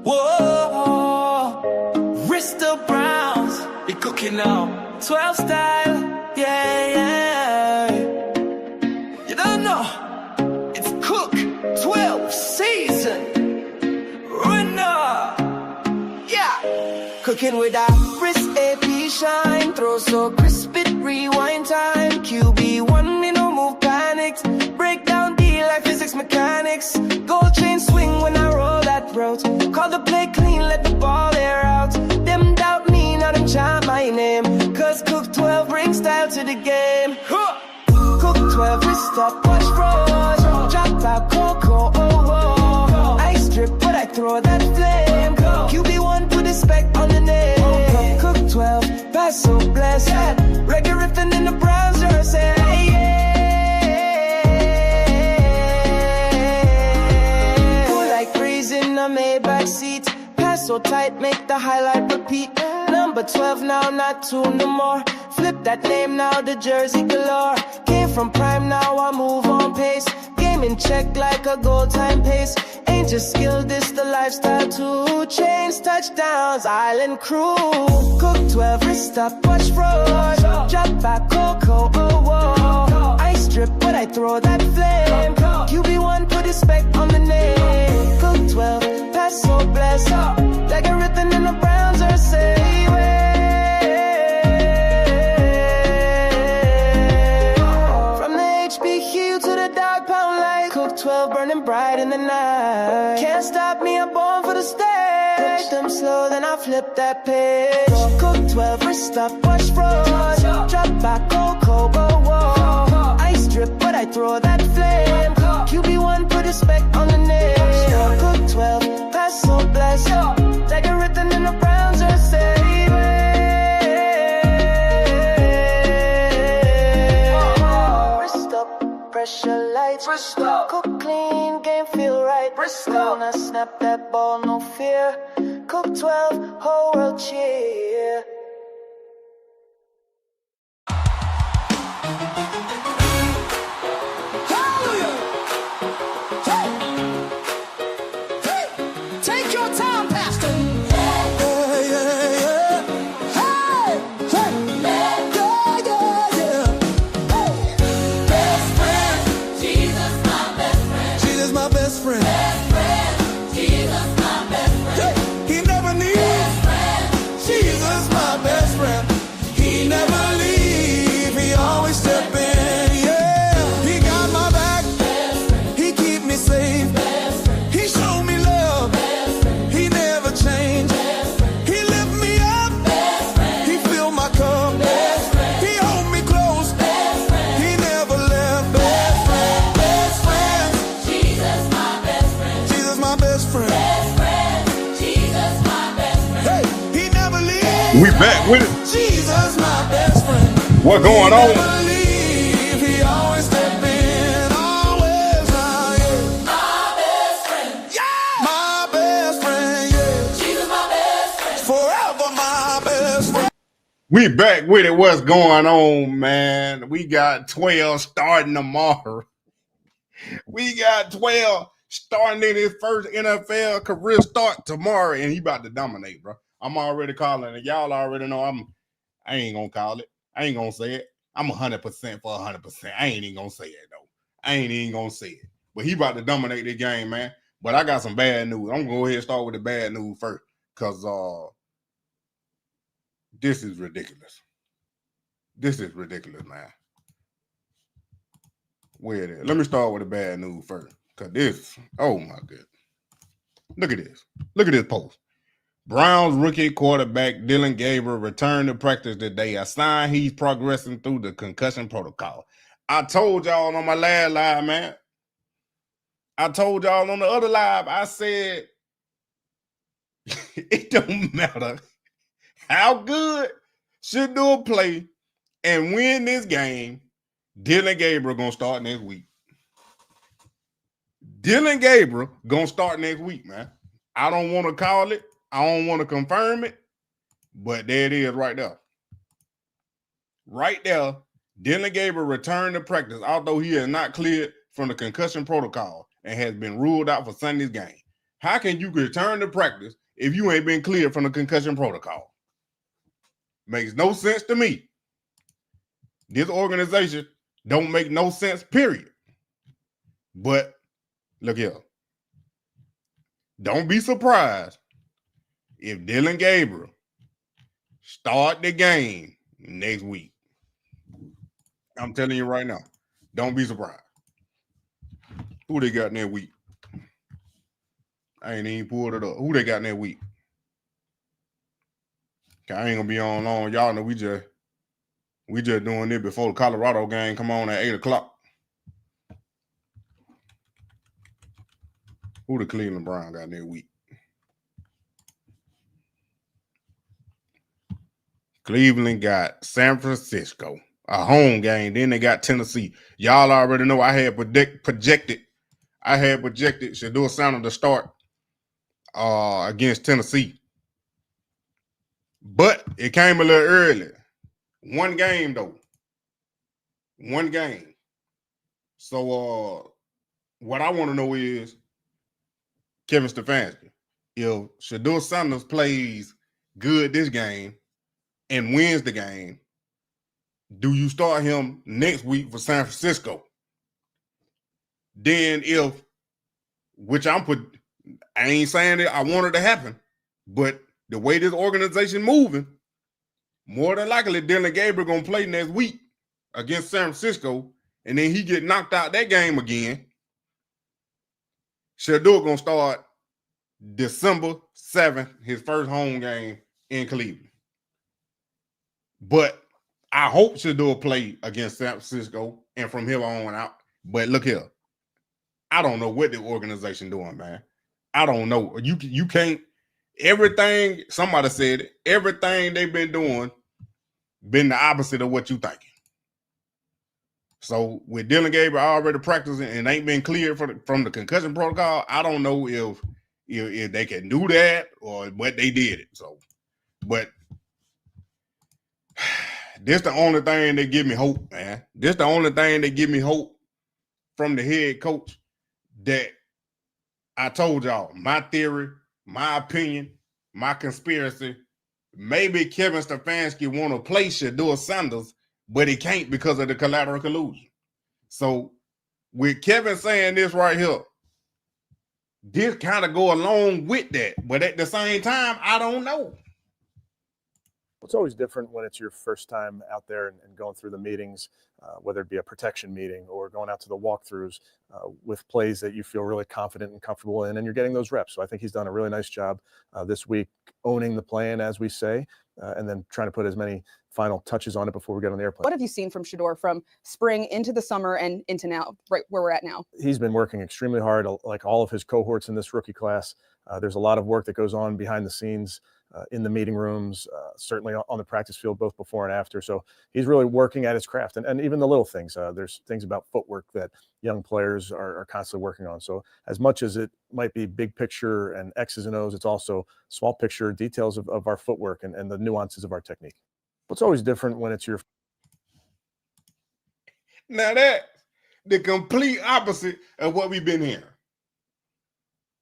Whoa, Bristol Browns, be cooking now. 12 style, yeah. You don't know, it's Cook 12 season. Winner, yeah. Cooking with a wrist AP shine, throw so crisp it rewind time. QB1, me no move panics, break down D like physics mechanics. Gold chain swing when I roll that route. Call the play clean, let the ball air out. Them doubt me, now them chant my name. Cause Cook 12 brings style to the game. Cook 12 wrist up, watch froze. Drop out Coco, oh. Ice drip, but I throw that flame. QB1, put respect on the name. Cook 12, pass so blessed. Reggae riffing in the Browns jersey. Yeah. Cool like breeze in a Maybach seat. Pass so tight, make the highlight repeat. Number 12 now, not 2 no more. Flip that name now, the jersey galore. Came from prime, now I move on pace. Game in check like a goal time pace. Ain't just skill, this the lifestyle too. Chains, touchdowns, island crew. Cook 12, wrist up, watch froze. Drop back, Coco, oh. Ice drip, but I throw that flame. QB1, put respect on the name. Cook 12, pass so blessed. Like a rhythm in the Browns are say. From the HB heel to the dog pound light. Cook 12 burning bright in the night. Can't stop me, I'm born for the stage. Touch them slow, then I flip that page. Cook 12, wrist up, watch froze. Drop back, Coco, oh. Ice drip, but I throw that flame. QB1, put respect on the name. Cook 12, pass so blessed. Like a rhythm in the Browns are saving. Wrist up, pressure lights. Cook clean, game feel right. Gonna snap that ball, no fear. Cook 12, whole world cheer. We back with it. Jesus, my best friend. What going on? He always step in, always right. My best friend. Yeah. My best friend, yeah. Jesus, my best friend. Forever my best friend. We back with it. What's going on, man? We got 12 starting tomorrow. We got 12 starting in his first NFL career start tomorrow, and he about to dominate, bro. I'm already calling it. Y'all already know I ain't gonna call it. I ain't gonna say it. I'm 100% for 100%. I ain't even gonna say it though. I ain't even gonna say it. But he about to dominate this game, man. But I got some bad news. I'm gonna go ahead and start with the bad news first, cause this is ridiculous. This is ridiculous, man. Where it is? Let me start with the bad news first, cause this. Oh my goodness. Look at this. Look at this post. Browns rookie quarterback Dylan Gabriel returned to practice today, a sign he's progressing through the concussion protocol. I told y'all on my last live, man. I told y'all on the other live, I said, it don't matter how good Shedeur play and win this game, Dylan Gabriel going to start next week. Dylan Gabriel going to start next week, man. I don't want to call it. I don't want to confirm it, but there it is right there. Right there, Dylan Gabriel returned to practice, although he is not cleared from the concussion protocol and has been ruled out for Sunday's game. How can you return to practice if you ain't been cleared from the concussion protocol? Makes no sense to me. This organization don't make no sense, period. But look here. Don't be surprised if Dylan Gabriel start the game next week. I'm telling you right now. Don't be surprised. Who they got in that week? I ain't even pulled it up. Who they got in that week? I ain't gonna be on long. Y'all know we just doing it before the Colorado game come on at 8 o'clock. Who the Cleveland Browns got in that week? Cleveland got San Francisco, a home game. Then they got Tennessee. Y'all already know I had projected Shedeur Sanders to start against Tennessee. But it came a little early. One game, though. One game. So what I want to know is, Kevin Stefanski, if Shedeur Sanders plays good this game and wins the game, do you start him next week for San Francisco? Then I ain't saying that I want it to happen, but the way this organization moving, more than likely Dylan Gabriel gonna play next week against San Francisco, and then he get knocked out that game again. Shedeur gonna start December 7th, his first home game in Cleveland. But I hope Shedeur play against San Francisco and from here on out. But look here, I don't know what the organization doing, man. I don't know. You can't. Everything, somebody said it, everything they've been doing been the opposite of what you thinking. So with Dylan Gabriel already practicing and ain't been cleared from the concussion protocol, I don't know if they can do that or what they did it. So, but this the only thing that give me hope, man. This the only thing that give me hope from the head coach, that I told y'all, my theory, my opinion, my conspiracy, maybe Kevin Stefanski want to play Shedeur Sanders, but he can't because of the collateral collusion. So with Kevin saying this right here, this kind of go along with that. But at the same time, I don't know. It's always different when it's your first time out there and going through the meetings, whether it be a protection meeting or going out to the walkthroughs with plays that you feel really confident and comfortable in, and you're getting those reps. So I think he's done a really nice job this week owning the plan, as we say, and then trying to put as many final touches on it before we get on the airplane. What have you seen from Shedeur from spring into the summer and into now, right where we're at now? He's been working extremely hard, like all of his cohorts in this rookie class. There's a lot of work that goes on behind the scenes in the meeting rooms, certainly on the practice field, both before and after. So he's really working at his craft, and even the little things. There's things about footwork that young players are constantly working on. So as much as it might be big picture and X's and O's, it's also small picture details of our footwork and the nuances of our technique. What's always different when it's your... Now that's the complete opposite of what we've been hearing.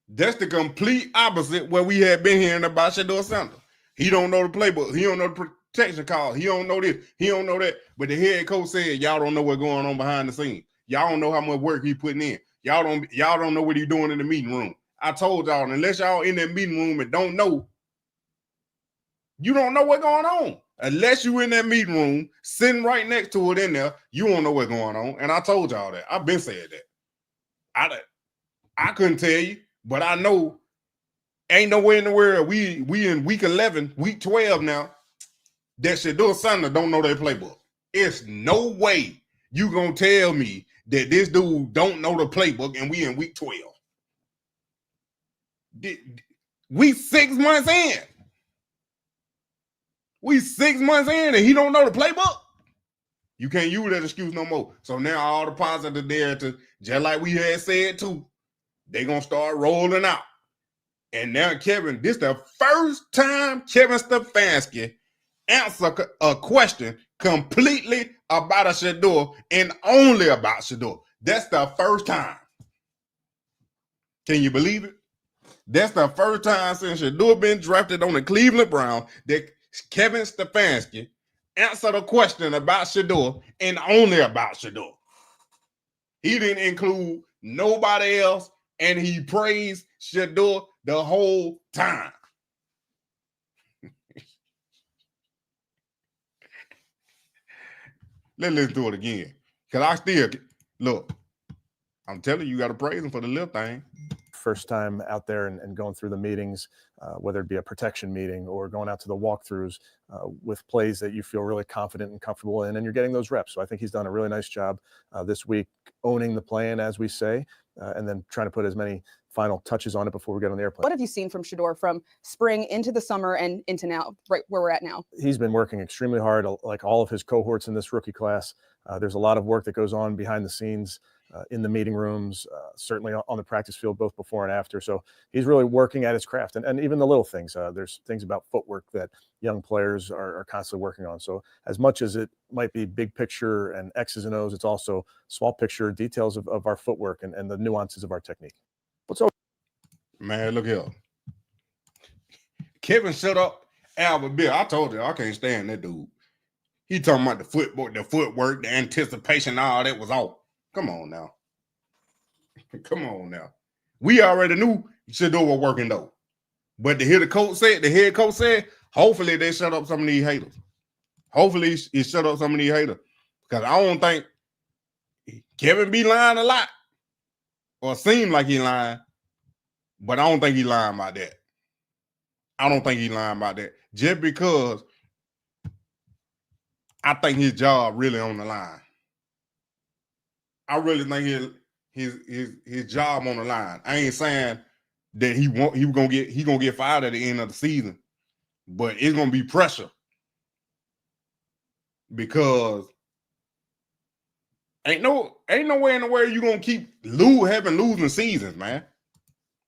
That's the complete opposite what we had been hearing about Shedeur Sanders. He don't know the playbook. He don't know the protection call. He don't know this. He don't know that. But the head coach said, y'all don't know what's going on behind the scenes. Y'all don't know how much work he putting in. Y'all don't know what he's doing in the meeting room. I told y'all, unless y'all in that meeting room and don't know, you don't know what's going on. Unless you in that meeting room, sitting right next to it in there, you don't know what's going on. And I told y'all that. I've been saying that. I couldn't tell you, but I know ain't nowhere in the world. We in week 11, week 12 now, that Shedeur Sanders don't know their playbook. It's no way you gonna tell me that this dude don't know the playbook and we in week 12. We 6 months in. We 6 months in and he don't know the playbook. You can't use that excuse no more. So now all the positive narrative, just like we had said too, they gonna start rolling out. And now Kevin, this the first time Kevin Stefanski answer a question completely about a Shedeur and only about Shedeur. That's the first time. Can you believe it? That's the first time since Shedeur been drafted on the Cleveland Browns that Kevin Stefanski answered a question about Shedeur and only about Shedeur. He didn't include nobody else, and he praised Shedeur the whole time. Let's listen to it again. Because I still, look, I'm telling you, you got to praise him for the little thing. First time out there and going through the meetings, whether it be a protection meeting or going out to the walkthroughs with plays that you feel really confident and comfortable in, and you're getting those reps. So I think he's done a really nice job this week owning the plan, as we say, and then trying to put as many final touches on it before we get on the airplane. What have you seen from Shedeur from spring into the summer and into now, right where we're at now? He's been working extremely hard, like all of his cohorts in this rookie class. There's a lot of work that goes on behind the scenes in the meeting rooms, certainly on the practice field, both before and after. So he's really working at his craft, and even the little things. There's things about footwork that young players are constantly working on. So as much as it might be big picture and X's and O's, it's also small picture details of our footwork and the nuances of our technique. What's over? Man, look here. Kevin shut up Albert Bill. I told you, I can't stand that dude. He talking about the footwork, the anticipation, all that was off. Come on now. Come on now. We already knew Shedeur was working though. But to hear the head coach said, hopefully they shut up some of these haters. Hopefully it shut up some of these haters. Because I don't think Kevin be lying a lot. Or seem like he lying. But I don't think he lying about that. I don't think he lying about that. Just because I think his job really on the line. I really think his job on the line. I ain't saying that he gonna get fired at the end of the season, but it's gonna be pressure because ain't no way in the world you gonna keep having losing seasons, man.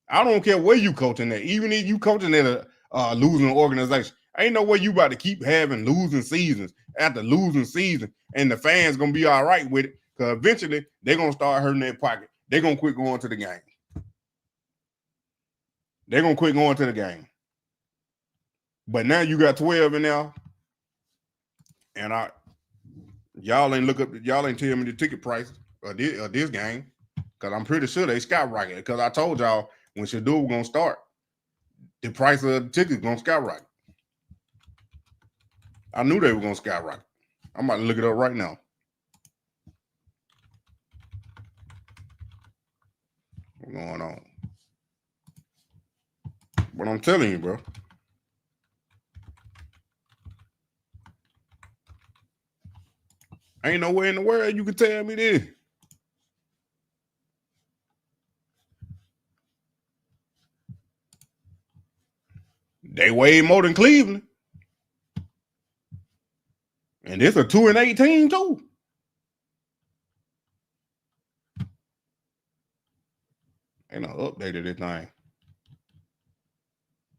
I don't care where you coaching at, even if you coaching at a losing organization. Ain't no way you about to keep having losing seasons after losing season, and the fans gonna be all right with it. Because eventually, they're going to start hurting their pocket. They're going to quit going to the game. They're going to quit going to the game. But now you got 12 in there. And y'all ain't tell me the ticket price of this game. Because I'm pretty sure they skyrocketed. Because I told y'all when Shedeur was going to start, the price of the tickets going to skyrocket. I knew they were going to skyrocket. I'm about to look it up right now. What's going on? But I'm telling you, bro. Ain't nowhere in the world you can tell me this. They weigh more than Cleveland. And it's a 2-18 too. Ain't no update of this thing.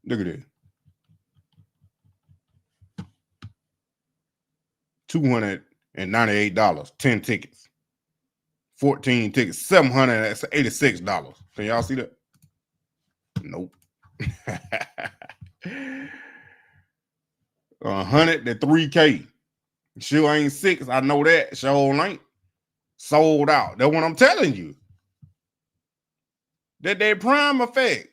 Look at this. $298, 10 tickets. 14 tickets, $786. Can y'all see that? Nope. 100 to 3K. Sure ain't 6. I know that. Sure ain't. Sold out. That's what I'm telling you. That prime effect.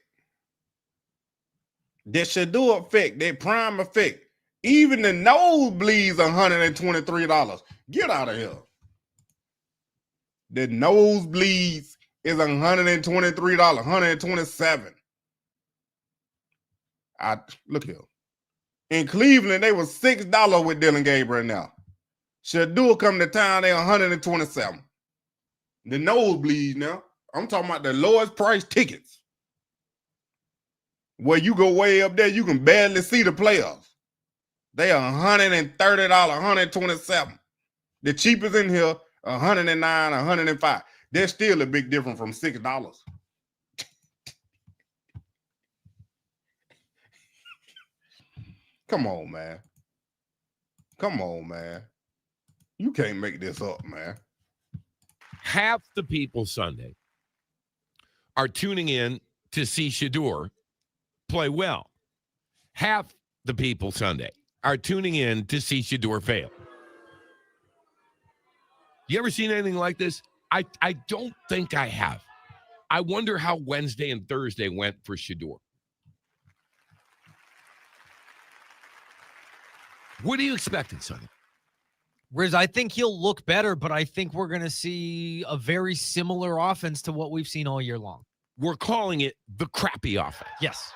That Shedeur effect, that prime effect. Even the nosebleeds $123. Get out of here. The nosebleeds is $123, $127. Look here. In Cleveland, they was $6 with Dylan Gabriel now. Shedeur come to town, they $127. The nosebleeds now. I'm talking about the lowest price tickets. Where you go way up there, you can barely see the playoffs. They are $130, $127. The cheapest in here, $109, $105. There's still a big difference from $6. Come on, man. Come on, man. You can't make this up, man. Half the people Sunday are tuning in to see Shedeur play well. Half the people Sunday are tuning in to see Shedeur fail. You ever seen anything like this? I don't think I have. I wonder how Wednesday and Thursday went for Shedeur. What are you expecting, Sonny? Riz, I think he'll look better, but I think we're going to see a very similar offense to what we've seen all year long. We're calling it the crappy offense. Yes.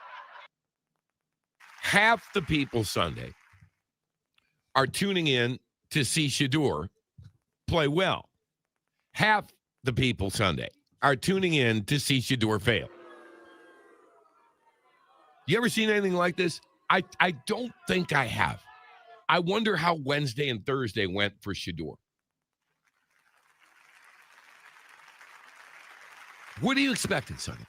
Half the people Sunday are tuning in to see Shedeur play well. Half the people Sunday are tuning in to see Shedeur fail. You ever seen anything like this? I don't think I have. I wonder how Wednesday and Thursday went for Shedeur. What are you expecting, Sonny?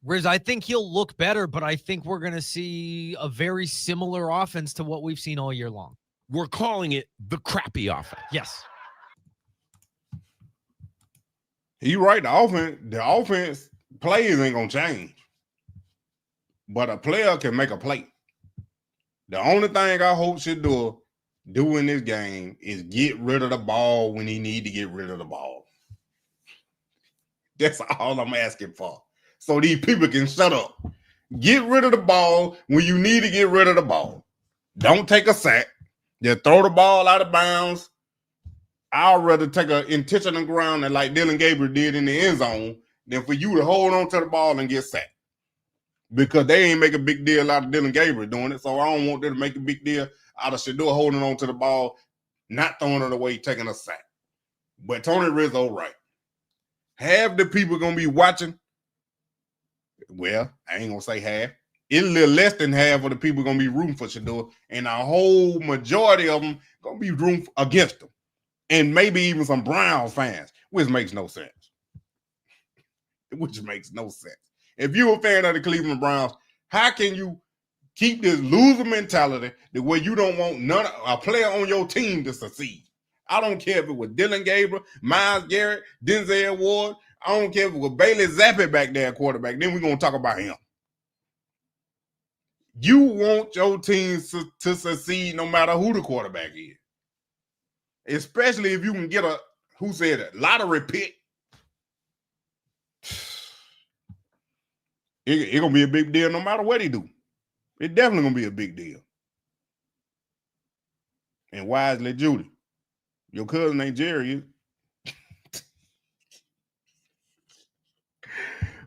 Riz, I think he'll look better, but I think we're going to see a very similar offense to what we've seen all year long. We're calling it the crappy offense. Yes. You're right. The offense plays ain't gonna change, but a player can make a play. The only thing I hope Shedeur do in this game is get rid of the ball when he need to get rid of the ball. That's all I'm asking for. So these people can shut up. Get rid of the ball when you need to get rid of the ball. Don't take a sack. Just throw the ball out of bounds. I'd rather take an intentional ground and like Dylan Gabriel did in the end zone than for you to hold on to the ball and get sacked. Because they ain't make a big deal out of Dylan Gabriel doing it. So I don't want them to make a big deal out of Shedeur holding on to the ball, not throwing it away, taking a sack. But Tony Rizzo right. Half the people going to be watching. Well, I ain't going to say half. It's a little less than half of the people going to be rooting for Shedeur. And a whole majority of them going to be rooting against him. And maybe even some Browns fans, which makes no sense. Which makes no sense. If you're a fan of the Cleveland Browns, how can you keep this loser mentality the way you don't want a player on your team to succeed? I don't care if it was Dylan Gabriel, Myles Garrett, Denzel Ward. I don't care if it was Bailey Zappi back there at quarterback. Then we're going to talk about him. You want your team to succeed no matter who the quarterback is. Especially if you can get a lottery pick. It's going to be a big deal no matter what he do. It's definitely going to be a big deal. And wisely, Judy, your cousin ain't Jerry.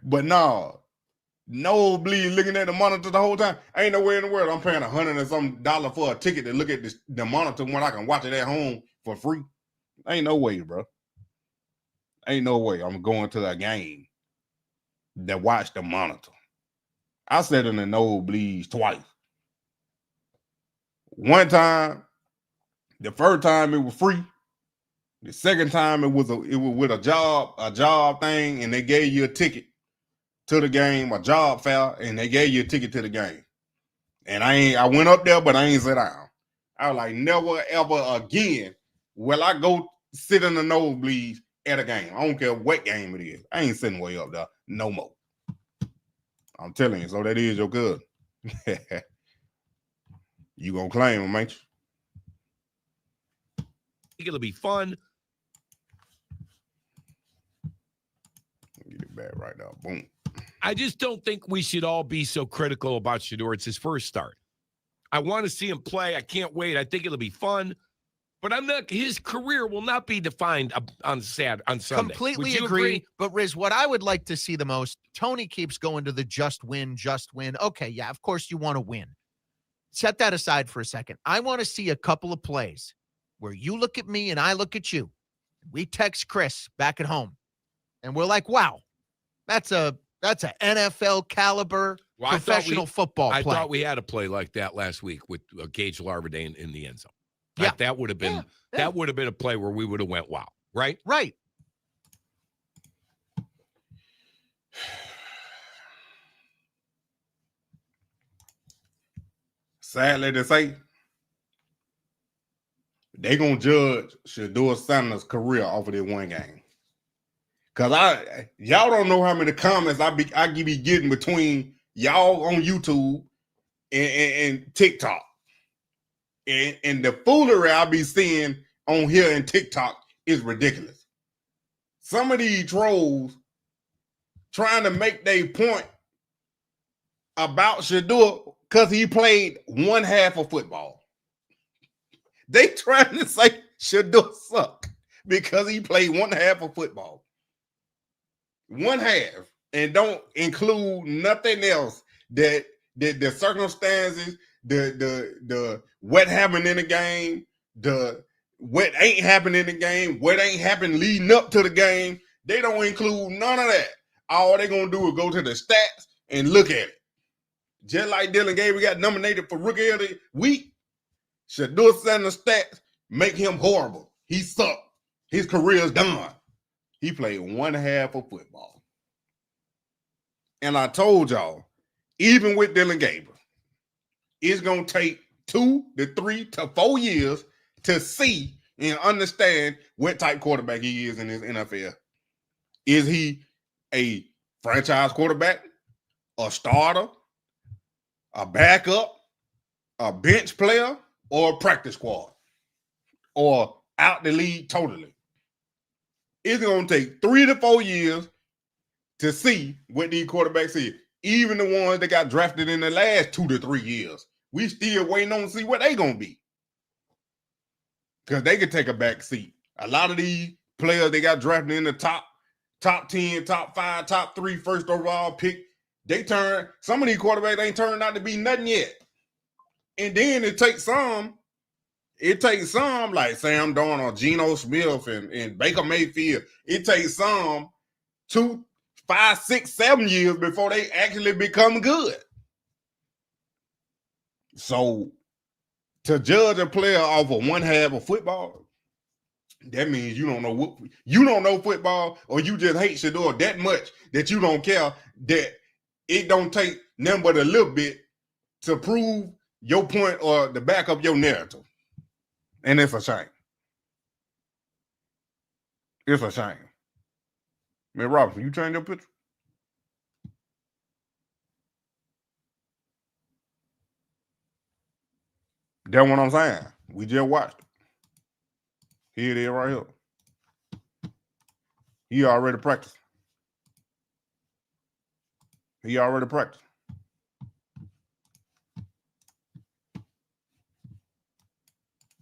But no bleed looking at the monitor the whole time. Ain't nowhere in the world I'm paying $100 and some for a ticket to look at the monitor when I can watch it at home for free. Ain't no way, bro. Ain't no way I'm going to a game that watch the monitor. I sat in the nosebleeds twice. One time, the first time it was free. The second time it was with a job thing, and they gave you a ticket to the game, a job fair, and they gave you a ticket to the game. And I went up there, but I ain't sat down. I was like, never ever again will I go sit in the nosebleeds at a game. I don't care what game it is. I ain't sitting way up there no more. I'm telling you, so that is your cousin. You gonna claim him, ain't you? I think it'll be fun. Get it back right now. Boom. I just don't think we should all be so critical about Shedeur. It's his first start. I want to see him play. I can't wait. I think it'll be fun. But his career will not be defined on Sunday. Completely agree. But Riz, what I would like to see the most, Tony keeps going to the just win. Okay, yeah, of course you want to win. Set that aside for a second. I want to see a couple of plays where you look at me and I look at you. We text Chris back at home, and we're like, wow, that's a NFL caliber professional football play. I thought we had a play like that last week with Gage Larvadain in the end zone. Yeah. That would have been that would have been a play where we would have went, wow, right? Right. Sadly to say, they're going to judge Shedeur Sanders' career off of this one game. Cause y'all don't know how many comments I be getting between y'all on YouTube and TikTok. And the foolery I be seeing on here and TikTok is ridiculous. Some of these trolls trying to make their point about Shedeur because he played one half of football. They trying to say Shedeur suck because he played one half of football. One half, and don't include nothing else that the circumstances, the what happened in the game, the what ain't happened in the game, what ain't happened leading up to the game. They don't include none of that. All they gonna do is go to the stats and look at it. Just like Dylan Gabriel got nominated for Rookie of the Week, Shedeur Sanders stats make him horrible. He sucked. His career's done. He played one half of football. And I told y'all, even with Dylan Gabriel, it's going to take 2 to 3 to 4 years to see and understand what type quarterback he is in this NFL. Is he a franchise quarterback, a starter, a backup, a bench player, or a practice squad, or out the league totally? It's going to take 3 to 4 years to see what these quarterbacks is. Even the ones that got drafted in the last 2 to 3 years, we still waiting on to see what they going to be. Because they could take a back seat. A lot of these players, they got drafted in the top 10, top 5, top 3 first overall pick. Some of these quarterbacks ain't turned out to be nothing yet. And then it takes some like Sam Darnold, Geno Smith, and Baker Mayfield. It takes some 2, 5, 6, 7 years before they actually become good. So to judge a player off of one half of football, that means you don't know football, or you just hate Shedeur that much that you don't care that it don't take nothing but a little bit to prove your point or to back up your narrative. And it's a shame. It's a shame. Man, Robinson, you change your picture? That's what I'm saying. We just watched it. Here it is right here. He already practiced.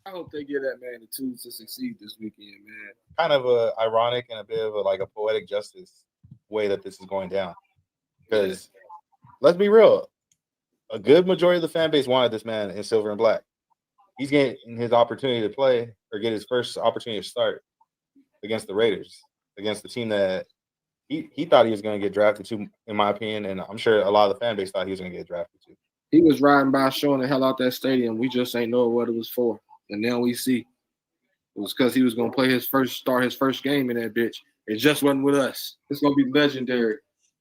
I hope they give that man the tools to succeed this weekend, man. Kind of ironic and a bit of a poetic justice way that this is going down. Because let's be real, a good majority of the fan base wanted this man in silver and black. He's getting his opportunity to play or get his first opportunity to start against the Raiders, against the team that he thought he was going to get drafted to, in my opinion, and I'm sure a lot of the fan base thought he was going to get drafted to. He was riding by showing the hell out that stadium. We just ain't know what it was for. And now we see it was because he was going to start his first game in that bitch. It just wasn't with us. It's going to be legendary.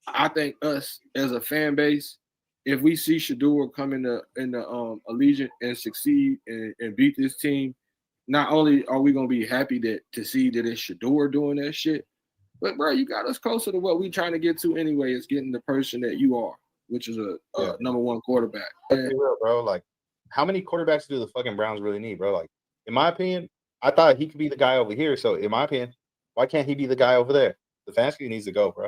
I think us as a fan base, if we see Shedeur come in the Allegiant and succeed and beat this team, not only are we going to be happy to see that it's Shedeur doing that shit, but, bro, you got us closer to what we trying to get to anyway, is getting the person that you are, which is a number one quarterback. Let's be real, bro. How many quarterbacks do the fucking Browns really need, bro? In my opinion, I thought he could be the guy over here. So, in my opinion, why can't he be the guy over there? Stefanski needs to go, bro.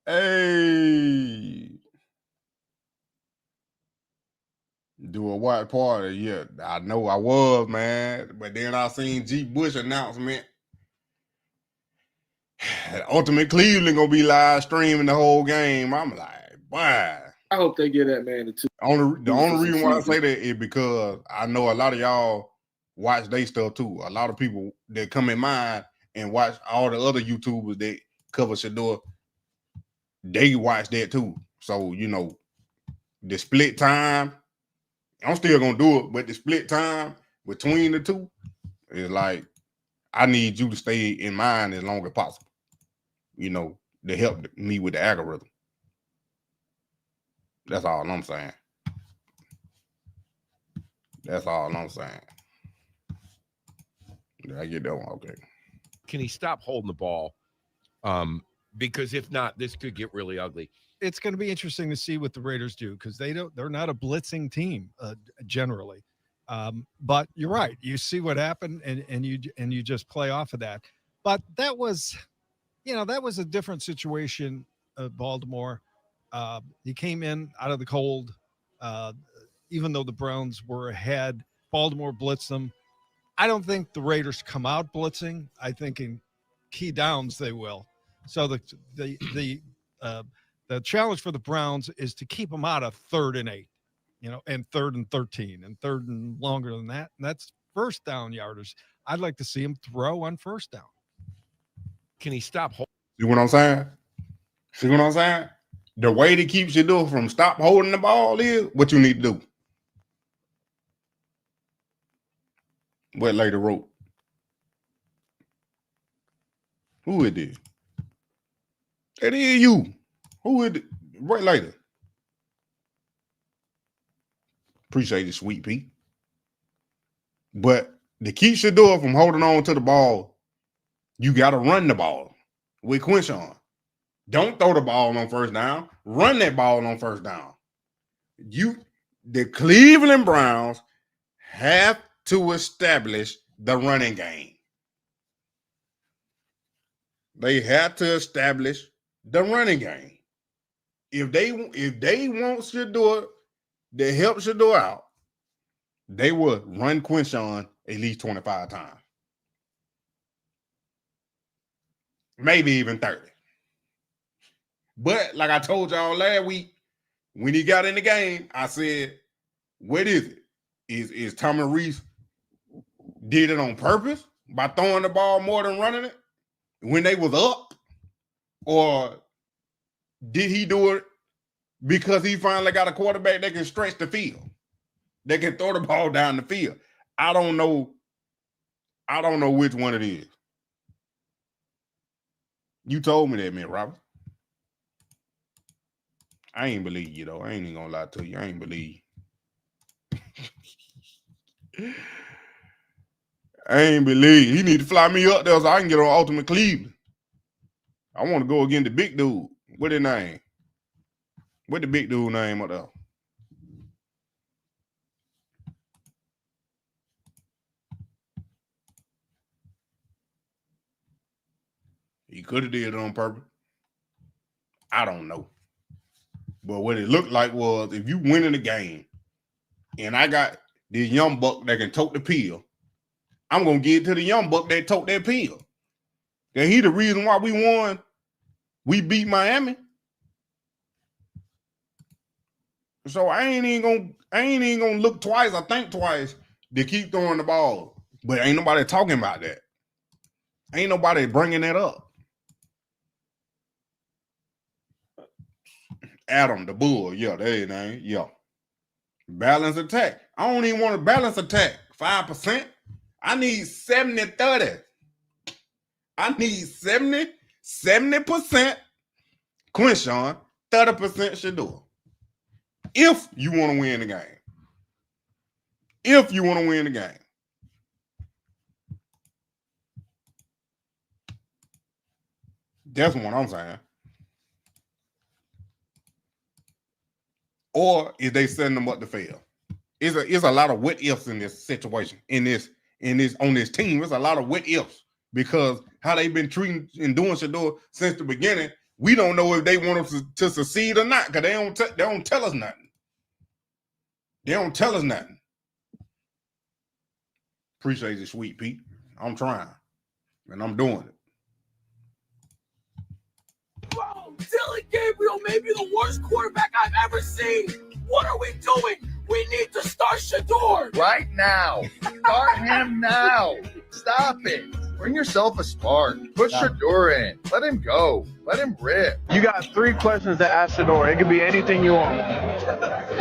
Hey. Do a white party. Yeah, I know I was, man. But then I seen G. Bush announcement. Ultimate Cleveland gonna be live streaming the whole game. I'm like, boy. I hope they give that man the two. The only reason why I say that is because I know a lot of y'all watch their stuff too. A lot of people that come in mind and watch all the other YouTubers that cover Shedeur, they watch that too. So, the split time, I'm still gonna do it, but the split time between the two is I need you to stay in mind as long as possible, to help me with the algorithm. That's all I'm saying. I get that one. Okay. Can he stop holding the ball? Because if not, this could get really ugly. It's going to be interesting to see what the Raiders do because they're not a blitzing team generally. But you're right. You see what happened and you just play off of that. But that was a different situation of Baltimore. He came in out of the cold, even though the Browns were ahead. Baltimore blitzed them. I don't think the Raiders come out blitzing. I think in key downs they will. So the challenge for the Browns is to keep them out of 3rd and 8, and 3rd and 13, and 3rd and longer than that. And that's first down yarders. I'd like to see him throw on first down. Can he stop holding? See what I'm saying? See what I'm saying? The way to keep Shedeur from stop holding the ball is what you need to do. Wet lady rope. Who it is? That is you. Who is it? Wet lady. Appreciate it, Sweet Pea. But to keep Shedeur from holding on to the ball, you got to run the ball with Quinshawn. Don't throw the ball on first down. Run that ball on first down. The Cleveland Browns have to establish the running game. They have to establish the running game. If they want Shedeur to help Shedeur out, they will run Quinshawn at least 25 times. Maybe even 30. But like I told y'all last week, when he got in the game, I said, what is it? Is Tommy Reese did it on purpose by throwing the ball more than running it when they was up? Or did he do it because he finally got a quarterback that can stretch the field? They can throw the ball down the field. I don't know which one it is. You told me that, man, Robert. I ain't believe you, though. I ain't even gonna lie to you. I ain't believe you. I ain't believe. He need to fly me up there so I can get on Ultimate Cleveland. I want to go against the big dude. What his name? What the big dude name up there? He could have did it on purpose. I don't know. But what it looked like was if you win in the game and I got this young buck that can tote the pill, I'm going to give it to the young buck that tote that pill. And he the reason why we won. We beat Miami. So I ain't even gonna look twice or think twice to keep throwing the ball. But ain't nobody talking about that. Ain't nobody bringing that up. Adam, the bull. Yeah, there his name. Yeah. Balance attack. I don't even want a balance attack. 5%. I need 70-30. I need 70% Quinshawn, 30% Shedeur. If you want to win the game. If you want to win the game. That's what I'm saying. Or is they setting them up to fail? It's a lot of what ifs in this situation, on this team. There's a lot of what ifs because how they've been treating and doing Shedeur since the beginning. We don't know if they want us to succeed or not because they don't tell us nothing. They don't tell us nothing. Appreciate it, Sweet Pete. I'm trying, and I'm doing it. Bro, Dylan Gabriel may be the worst quarterback I've ever seen. What are we doing? We need to start Shedeur right now. Start him now. Stop it. Bring yourself a spark. Put Shedeur in. Let him go. Let him rip. You got 3 questions to ask Shedeur. It could be anything you want. Do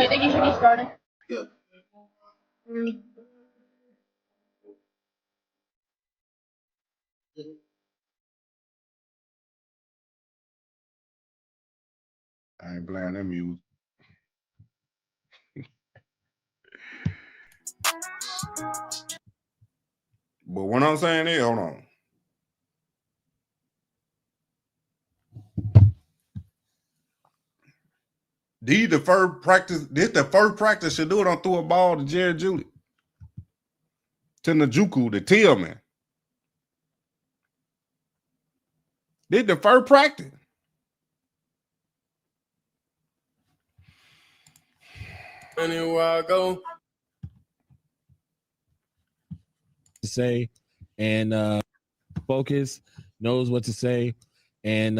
you think he should be starting? Yeah. I ain't playing that music. But what I'm saying is, hold on. This the first practice Shedeur done threw a ball to Jerry Judy. To Njoku, the Tillman. This the first practice. Anywhere I go. To say, and focus, knows what to say, and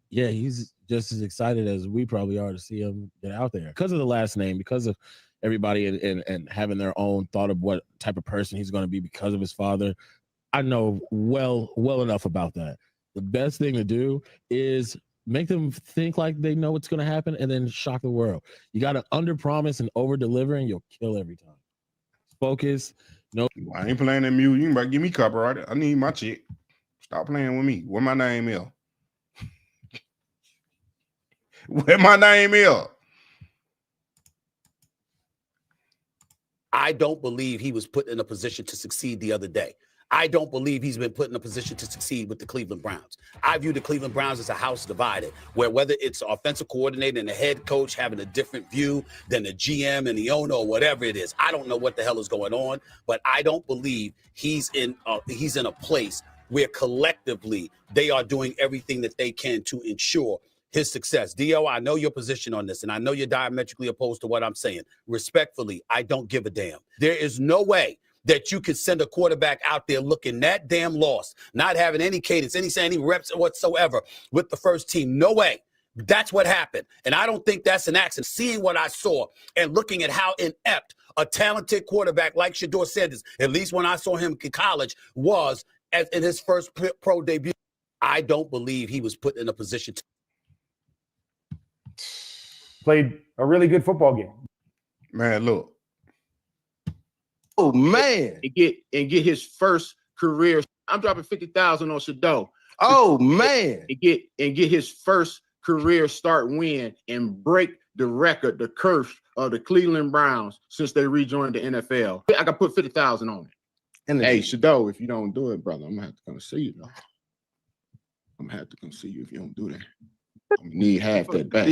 yeah, he's just as excited as we probably are to see him get out there because of the last name, because of everybody and having their own thought of what type of person he's going to be because of his father. I know well enough about that. The best thing to do is make them think like they know what's going to happen and then shock the world. You got to under promise and over deliver and you'll kill every time. Focus. No, I ain't playing that music. You might give me copyright. I need my check. Stop playing with me. What my name is? Where my name is? I don't believe he was put in a position to succeed the other day. I don't believe he's been put in a position to succeed with the Cleveland Browns. I view the Cleveland Browns as a house divided, where whether it's offensive coordinator and the head coach having a different view than the GM and the owner or whatever it is. I don't know what the hell is going on, but I don't believe he's in a place where collectively they are doing everything that they can to ensure his success. Dio, I know your position on this, and I know you're diametrically opposed to what I'm saying. Respectfully, I don't give a damn. There is no way that you could send a quarterback out there looking that damn lost, not having any cadence, any reps whatsoever with the first team. No way. That's what happened. And I don't think that's an accident. Seeing what I saw and looking at how inept a talented quarterback like Shedeur Sanders, at least when I saw him in college, was in his first pro debut, I don't believe he was put in a position to. Played a really good football game. Man, look. Oh man, and get his first career. I'm dropping 50,000 on Shedeur. Oh man, and get his first career start win and break the record, the curse of the Cleveland Browns since they rejoined the NFL. I got put 50,000 on it. And hey, Shedeur, if you don't do it, brother, I'm gonna have to come see you though. I'm gonna have to come see you if you don't do that. I'm gonna need half that back.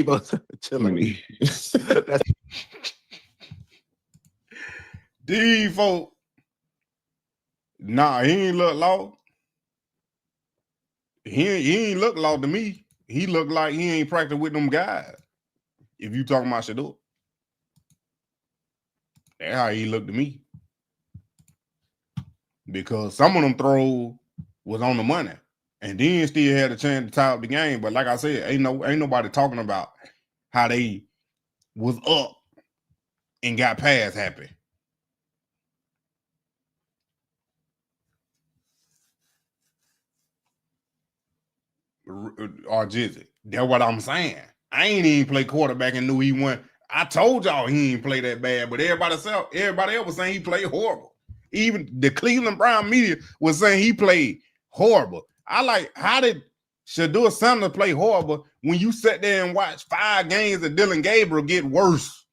These folk, nah, he ain't look low. He ain't look low to me. He looked like he ain't practiced with them guys. If you talking about Shedeur, that's how he looked to me. Because some of them throws was on the money, and then still had a chance to tie up the game. But like I said, ain't nobody talking about how they was up and got past happy. Or Jizzy. That's what I'm saying. I ain't even play quarterback and knew he won. I told y'all he ain't play that bad, but everybody else was saying he played horrible. Even the Cleveland Brown media was saying he played horrible. How did Shedeur Sanders play horrible when you sat there and watched 5 games of Dylan Gabriel get worse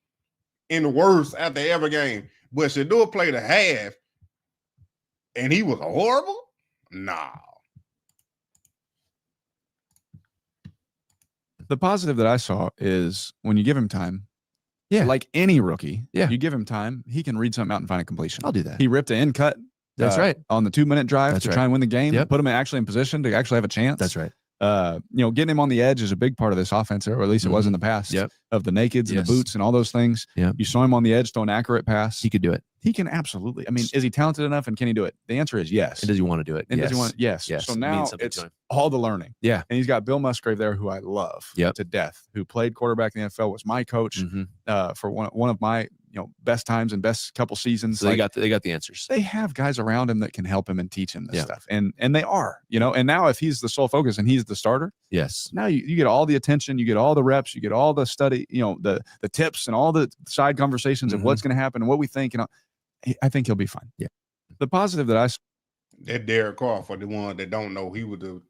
and worse after every game? But Shedeur played a half and he was horrible? Nah. The positive that I saw is when you give him time, like any rookie, you give him time, he can read something out and find a completion. I'll do that. He ripped an end cut. That's right. On the 2-minute drive to try and win the game, Yep. put him actually in position to actually have a chance. That's right. Getting him on the edge is a big part of this offense, or at least it was in the past, of the nakeds and the boots and all those things. You saw him on the edge, throw an accurate pass. He could do it. He can absolutely. I mean, is he talented enough and can he do it? The answer is yes. And does he want to do it? And does he want? Yes. Yes. So It now means something it's to him. all the learning. Yeah. And he's got Bill Musgrave there, who I love to death, who played quarterback in the NFL, was my coach for one of my best times and best couple seasons. So they got the answers. They have guys around him that can help him and teach him this stuff. And they are, and now if he's the sole focus and he's the starter, now you get all the attention, you get all the reps, you get all the study, the tips and all the side conversations of what's going to happen and what we think. I think he'll be fine. Yeah. The positive that I saw. That Derek Carr, for the one that don't know, he was the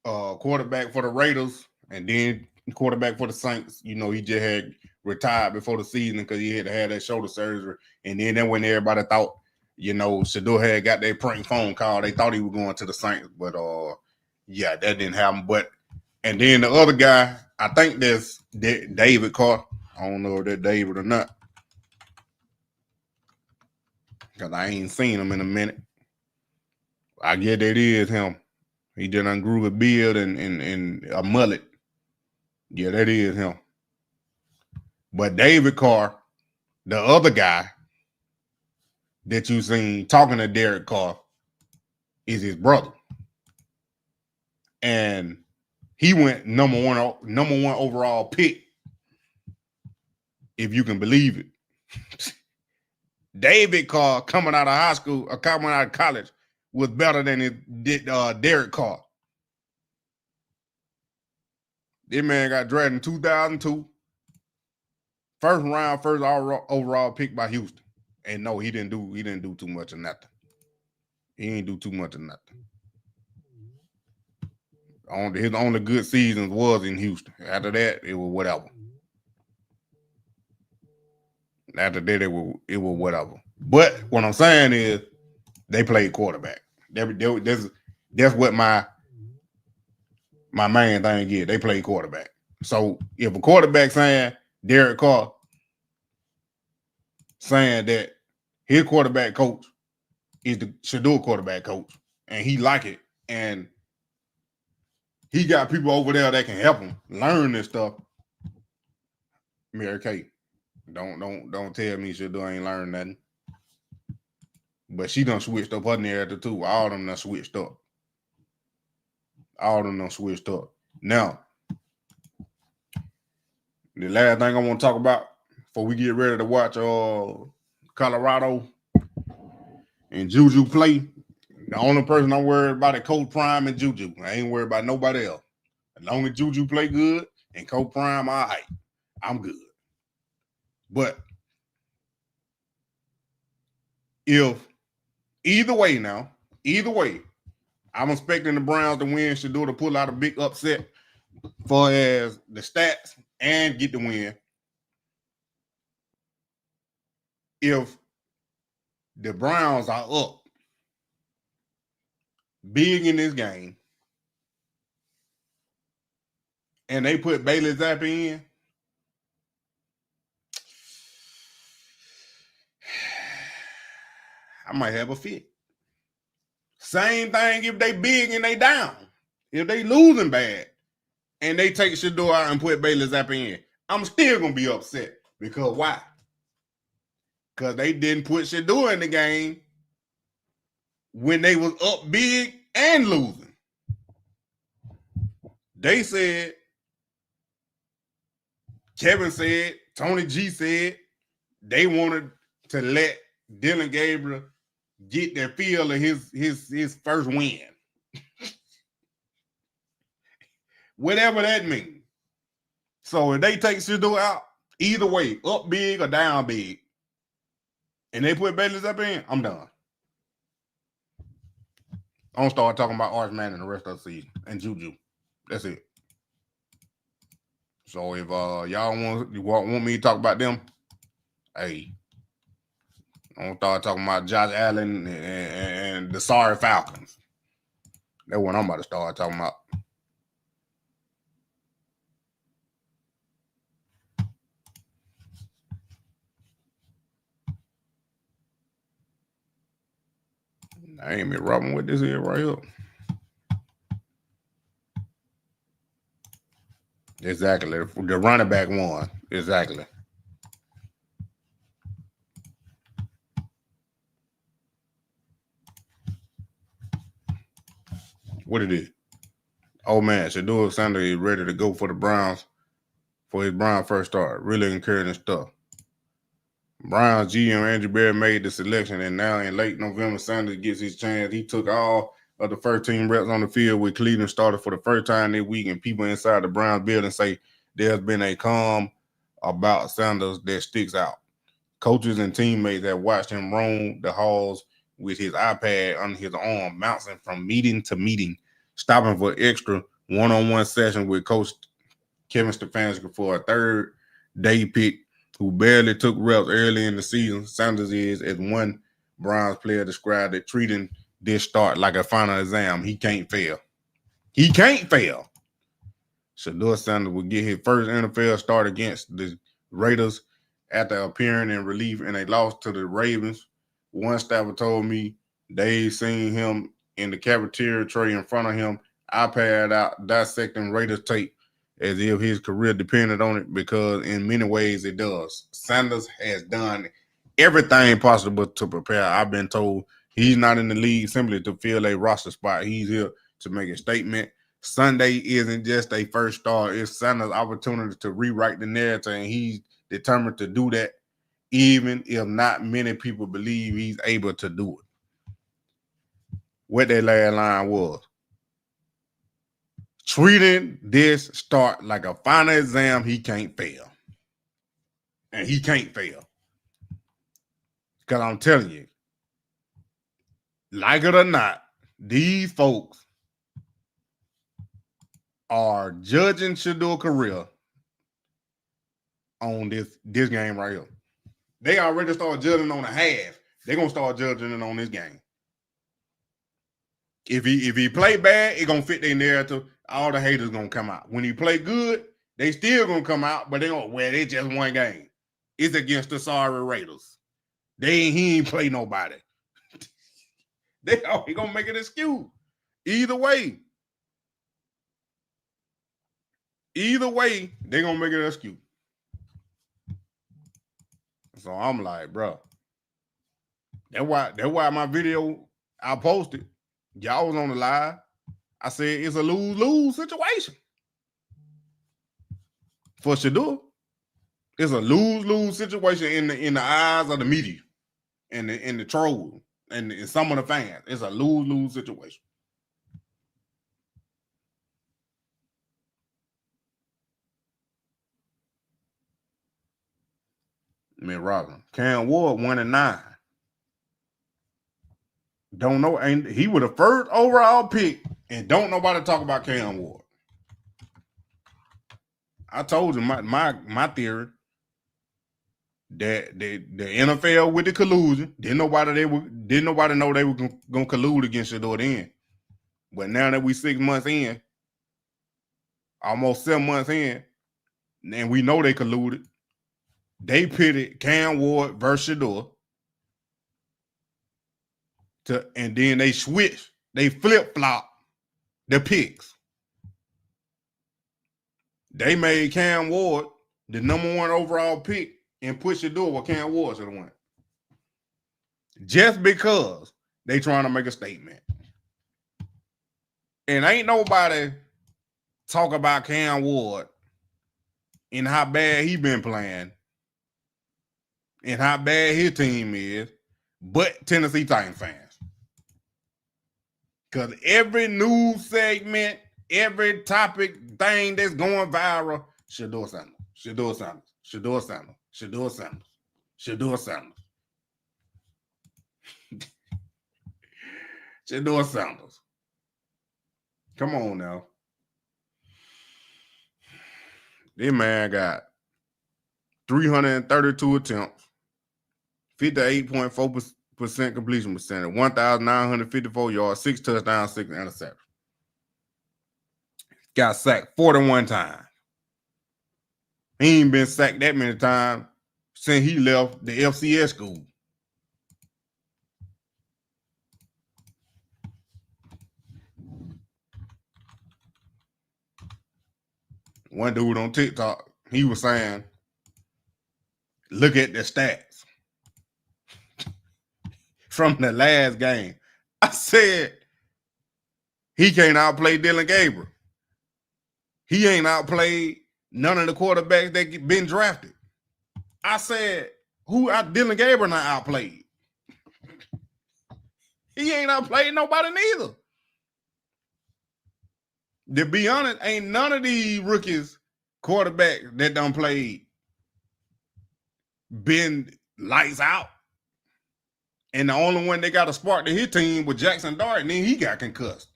quarterback for the Raiders and then quarterback for the Saints. He just had retired before the season because he had to have that shoulder surgery. And then that when everybody thought you know, Shedeur had got that prank phone call. They thought he was going to the Saints, but yeah, that didn't happen. But and then the other guy, I think that's David Carr. I don't know if that's David or not, because I ain't seen him in a minute. I get that is him. He just ungrew a beard and a mullet. Yeah, that is him. But David Carr, the other guy that you seen talking to Derek Carr, is his brother. And he went number one overall pick, if you can believe it. David Carr coming out of high school or coming out of college was better than Derek Carr. This man got drafted in 2002. First round, first overall pick by Houston. And no, he didn't do too much of nothing. He ain't do too much of nothing. His only good seasons was in Houston. After that, it was whatever. After that, it was whatever. But what I'm saying is, they played quarterback. That's what my main thing is. They play quarterback. So if a quarterback saying Derek Carr saying that his quarterback coach is the Shedeur quarterback coach, and he like it, and he got people over there that can help him learn this stuff. Mary Kay, don't tell me Shedeur ain't learned nothing. But she done switched up her narrative too. All of them done switched up. All of them done switched up. Now, the last thing I want to talk about before we get ready to watch Colorado and Juju play, the only person I'm worried about is Coach Prime and Juju. I ain't worried about nobody else. As long as Juju play good and Coach Prime, all right, I'm good. But if either way, I'm expecting the Browns to win. Shedeur to pull out a big upset for as the stats and get the win. If the Browns are up big in this game and they put Bailey Zappi in, I might have a fit. Same thing if they big and they down. If they losing bad and they take Shedeur out and put Bailey Zappi in, I'm still going to be upset. Because why? Because they didn't put Shedeur in the game when they was up big and losing. They said, Kevin said, Tony G said, they wanted to let Dylan Gabriel get their feel of his first win. Whatever that means. So if they take Shedeur out, either way, up big or down big, and they put Bailey up in, I'm done. I'm gonna start talking about Arch Manning the rest of the season and Juju. That's it. So if y'all want me to talk about them, hey, I'm gonna start talking about Josh Allen and the sorry Falcons. That's what I'm about to start talking about. I ain't been rubbing with this here right here. Exactly. The running back won. Exactly. What it is? Oh man, Shedeur Sanders is ready to go for the Browns for his Browns first start. Really encouraging stuff. Browns GM Andrew Berry made the selection, and now in late November, Sanders gets his chance. He took all of the first team reps on the field with Cleveland started for the first time this week, and people inside the Browns building say there's been a calm about Sanders that sticks out. Coaches and teammates have watched him roam the halls with his iPad under his arm, bouncing from meeting to meeting, stopping for extra one-on-one session with Coach Kevin Stefanski for a third-day pick who barely took reps early in the season. Sanders is as one Browns player described it, treating this start like a final exam. He can't fail. He can't fail. Shedeur Sanders will get his first NFL start against the Raiders after appearing in relief in a loss to the Ravens. One staffer told me they seen him in the cafeteria tray in front of him, iPad out, dissecting Raiders tape as if his career depended on it, because in many ways it does. Sanders has done everything possible to prepare. I've been told he's not in the league simply to fill a roster spot. He's here to make a statement. Sunday isn't just a first start. It's Sanders' opportunity to rewrite the narrative, and he's determined to do that, even if not many people believe he's able to do it. What that last line was: treating this start like a final exam, he can't fail. And he can't fail. Because I'm telling you, like it or not, these folks are judging Shedeur career on this game right here. They already started judging on the half. They're gonna start judging it on this game. If he play bad, it gonna fit their narrative. All the haters gonna come out. When he play good, they still gonna come out, but they gonna, well, it's just one game. It's against the sorry Raiders. He ain't play nobody. He gonna make an excuse. Either way, they gonna make an excuse. So I'm like, bro, that's why my video I posted, y'all was on the live. I said it's a lose-lose situation for Shedeur. It's a lose-lose situation in the eyes of the media and the trolls and some of the fans. It's a lose-lose situation. Robin. Cam Ward 1-9. Don't know, and he was the first overall pick, and don't nobody talk about Cam Ward. I told you my theory that the NFL with the collusion didn't nobody know they were gonna collude against Shedeur then. But now that we 6 months in, almost 7 months in, and we know they colluded, they pitted Cam Ward versus Shedeur. And then they switched, they flip-flop the picks. They made Cam Ward the #1 overall pick and put Shedeur where Cam Ward should have went. Just because they trying to make a statement. And ain't nobody talk about Cam Ward and how bad he been playing and how bad his team is, but Tennessee Titans fans. Because every news segment, every topic thing that's going viral, Shedeur Sanders, Shedeur Sanders, Shedeur Sanders, Shedeur Sanders, Shedeur Sanders. Shedeur Sanders. Come on now. This man got 332 attempts, 58.4% completion percentage, 1,954 yards, 6 touchdowns, 6 interceptions. Got sacked 41 times. He ain't been sacked that many times since he left the FCS school. One dude on TikTok, he was saying, look at the stats from the last game. I said, he can't outplay Dylan Gabriel. He ain't outplayed none of the quarterbacks that been drafted. I said, Dylan Gabriel not outplayed. He ain't outplayed nobody neither. To be honest, ain't none of these rookies quarterbacks that done played been lights out. And the only one they got a spark to his team was Jackson Dart, and then he got concussed.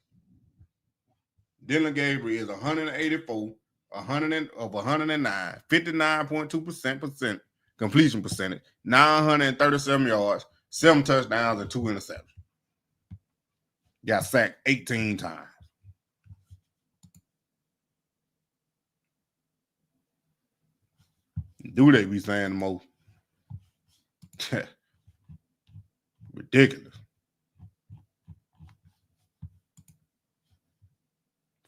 Dylan Gabriel is 184 of 109, 59.2% completion percentage, 937 yards, 7 touchdowns and 2 interceptions. Got sacked 18 times. Do they be saying the most? Ridiculous.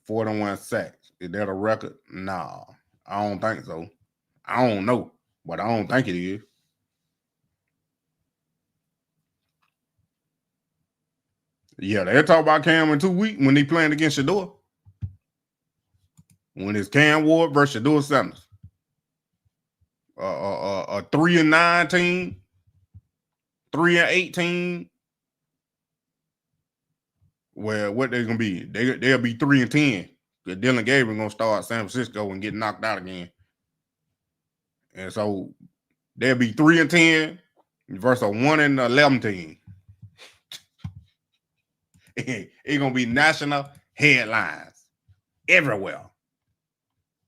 41 sacks. Is that a record? Nah, I don't think so. I don't know, but I don't think it is. Yeah, they'll talk about Cam in 2 weeks when they playing against Shedeur. When it's Cam Ward versus Shedeur Sanders. A 3-9 team, 3-18. Well, what they're gonna be? They'll be 3-10. Because Dylan Gabriel gonna start San Francisco and get knocked out again. And so they'll be 3-10 versus a 1-11 team. It's gonna be national headlines everywhere.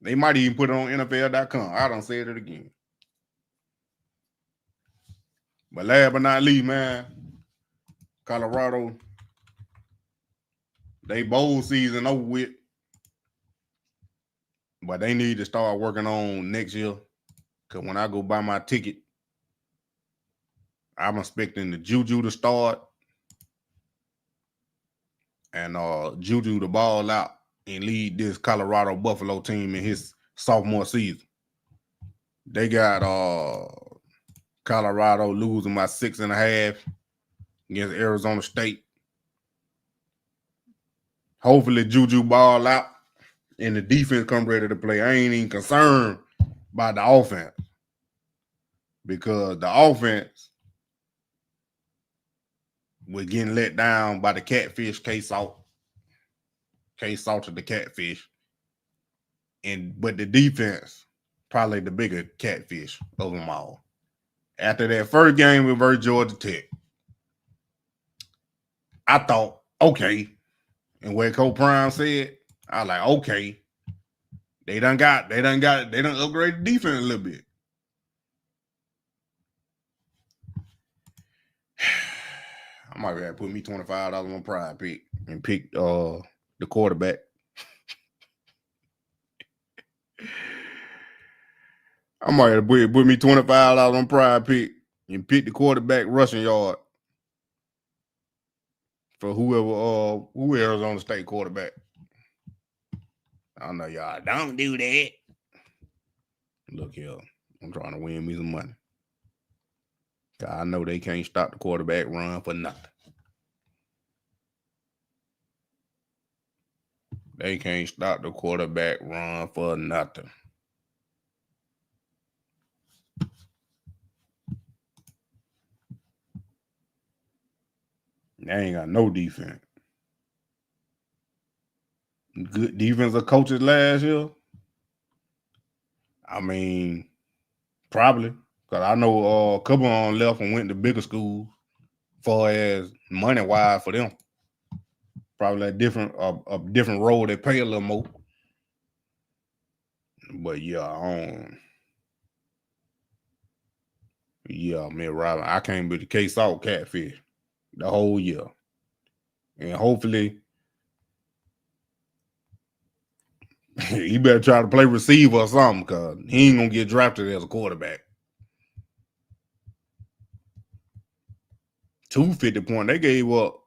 They might even put it on NFL.com. I don't say it again. But last but not least, man, Colorado, they bowl season over with. But they need to start working on next year. Because when I go buy my ticket, I'm expecting the Juju to start and Juju to ball out and lead this Colorado Buffalo team in his sophomore season. They got Colorado losing by 6.5 against Arizona State. Hopefully Juju ball out and the defense come ready to play. I ain't even concerned about the offense because the offense was getting let down by the catfish K-Salt. K-Salted the catfish. But the defense, probably the bigger catfish of them all. After that first game with Georgia Tech, I thought, okay. And what Coach Prime said, I was like, okay. They done upgraded the defense a little bit. I might have to put me $25 on Pride pick and pick the quarterback. I might have to put me $25 on Pride pick and pick the quarterback rushing yard for who Arizona State quarterback. I know y'all don't do that. Look here, I'm trying to win me some money. I know they can't stop the quarterback run for nothing. They can't stop the quarterback run for nothing. They ain't got no defense. Good defensive coaches last year. I mean, probably. Because I know a couple on left and went to bigger schools far as money-wise for them. Probably a different role. They pay a little more. But yeah, man, Robin, I can't be the K-Salt catfish the whole year. And hopefully he better try to play receiver or something because he ain't going to get drafted as a quarterback. 250 point. They gave up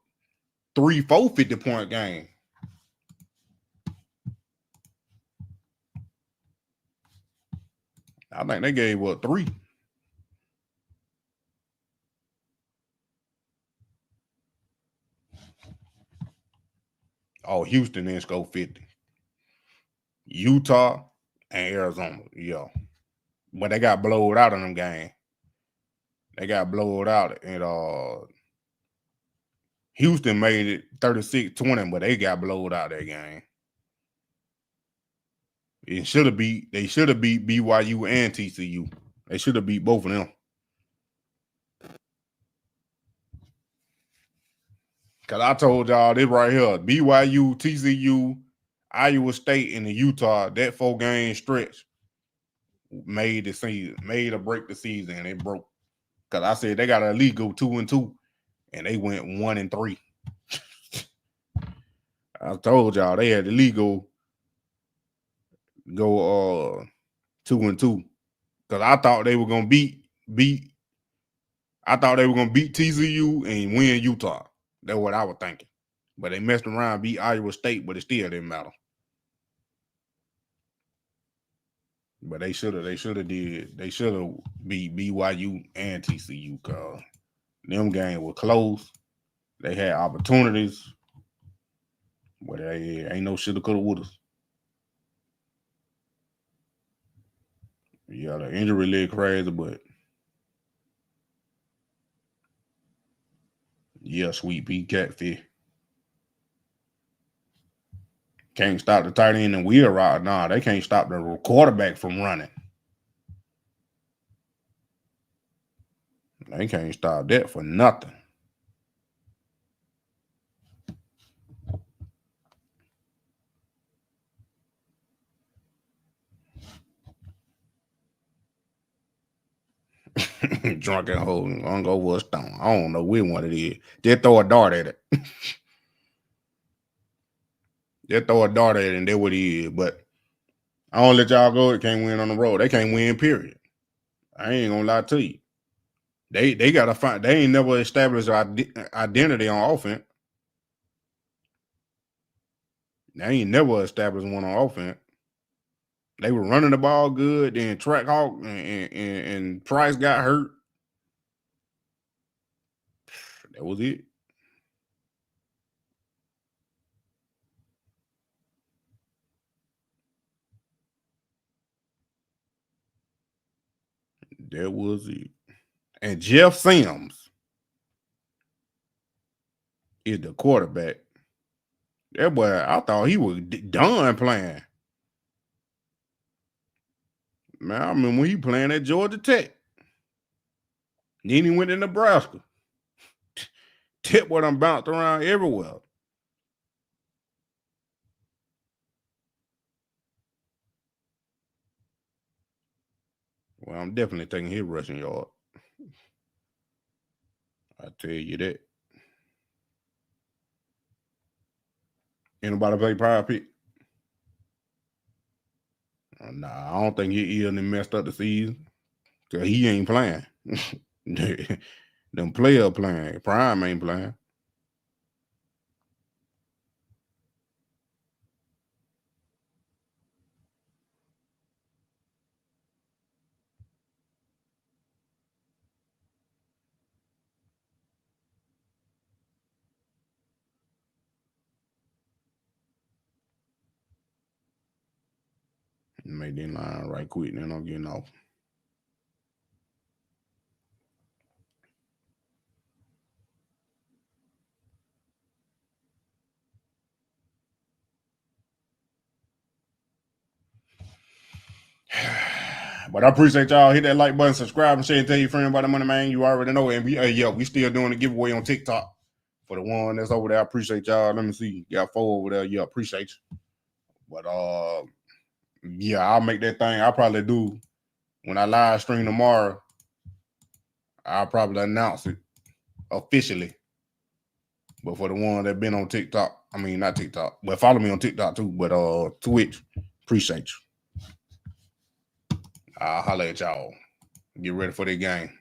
3, 4 50-point game. I think they gave up 3. Oh, Houston didn't score 50. Utah and Arizona, yeah. But they got blowed out in them games. They got blowed out. And Houston made it 36-20, but they got blowed out that game. They should have beat BYU and TCU. They should have beat both of them. Because I told y'all this right here, BYU, TCU, Iowa State, and the Utah, that 4-game stretch made the season, made or break the season, and it broke. Because I said they got to at least go 2-2, and they went 1-3. I told y'all they had to at least go 2-2. Because I thought they were gonna beat TCU and win Utah. That's what I was thinking. But they messed around, beat Iowa State, but it still didn't matter. But they should have beat BYU and TCU, cause them games were close. They had opportunities, but they ain't no shoulda, coulda, woulda. Yeah, the injury list crazy, but yeah, Sweet Pea Catfish. Can't stop the tight end and wheel route. Nah, they can't stop the quarterback from running. They can't stop that for nothing. Drunken hole, I'm gonna go for a stone. I don't know which one it is. Just throw a dart at it. Just throw a dart at it, and that's what he is. But I don't let y'all go. They can't win on the road. They can't win, period. I ain't gonna lie to you. They gotta find. They ain't never established identity on offense. They ain't never established one on offense. They were running the ball good. Then Trackhawk and Price got hurt. That was it. That was it. And Jeff Sims is the quarterback. That boy, I thought he was done playing. Man, I remember when he playing at Georgia Tech. Then he went to Nebraska. Tip what I'm bounced around everywhere. Well, I'm definitely taking his rushing yard. I tell you that. Anybody play Power Pick? Nah, I don't think he even messed up the season. Cause he ain't playing. Them players playing. Prime ain't playing. Make that line right quick, then I'm getting off. But I appreciate y'all. Hit that like button, subscribe, and share, and tell your friend about the money, man. You already know. And we still doing the giveaway on TikTok for the one that's over there. I appreciate y'all. Let me see. Got 4 over there. Yeah, appreciate you. But yeah, I'll make that thing. I'll probably do when I live stream tomorrow. I'll probably announce it officially. But for the one that been on TikTok, I mean not TikTok, but follow me on TikTok too. But Twitch, appreciate you. I'll holler at y'all. Get ready for the game.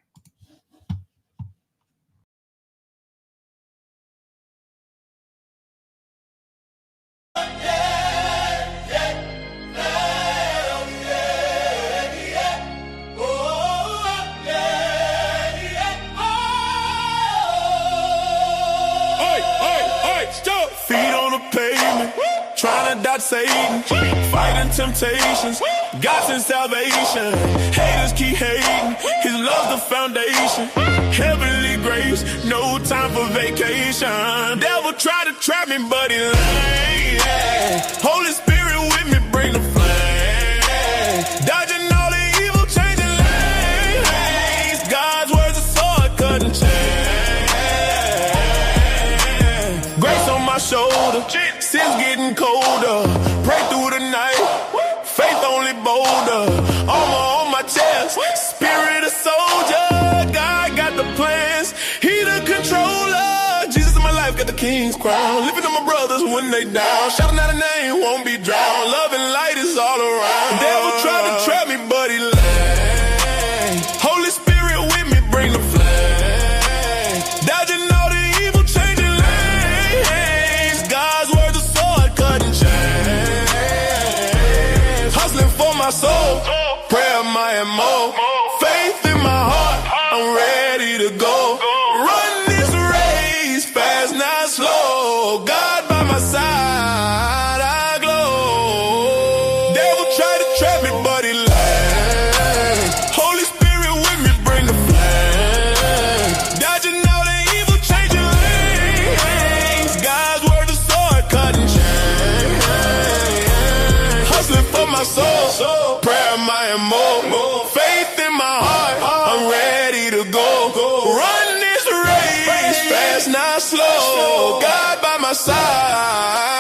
Feet on the pavement, trying to dodge Satan, fighting temptations, God's in salvation. Haters keep hating, His love's the foundation. Heavenly grace, no time for vacation. Devil try to trap me, but he lame. Holy Spirit with me, bring the flame. Dodging all the evil, changing lanes. God's word's a sword, cutting chains. Grace on my shoulder, sin's getting colder. Pray through the night, faith only bolder. Armor on my chest, spirit a soldier. God king's crown. Living on my brothers when they down. Shouting out a name, won't be drowned. Love and light is all around. The devil tried to trap me, but he lagged. Holy Spirit with me, bring the flame. Dodging all the evil, changing lanes. God's word, the sword, cutting chains. Hustling for my soul, prayer my MO. Faith in my heart, I'm ready to go. Run this race, fast, not slow. God by my side, I glow. Devil tried to trap me, but he lagged. Holy Spirit with me, bring the flame. Dodging all the evil, changing lanes. God's word, the sword, cutting chains. Hustling for my soul, prayer my MO. Faith in my heart, I'm ready to go. Run this race, fast, not slow. God by my side.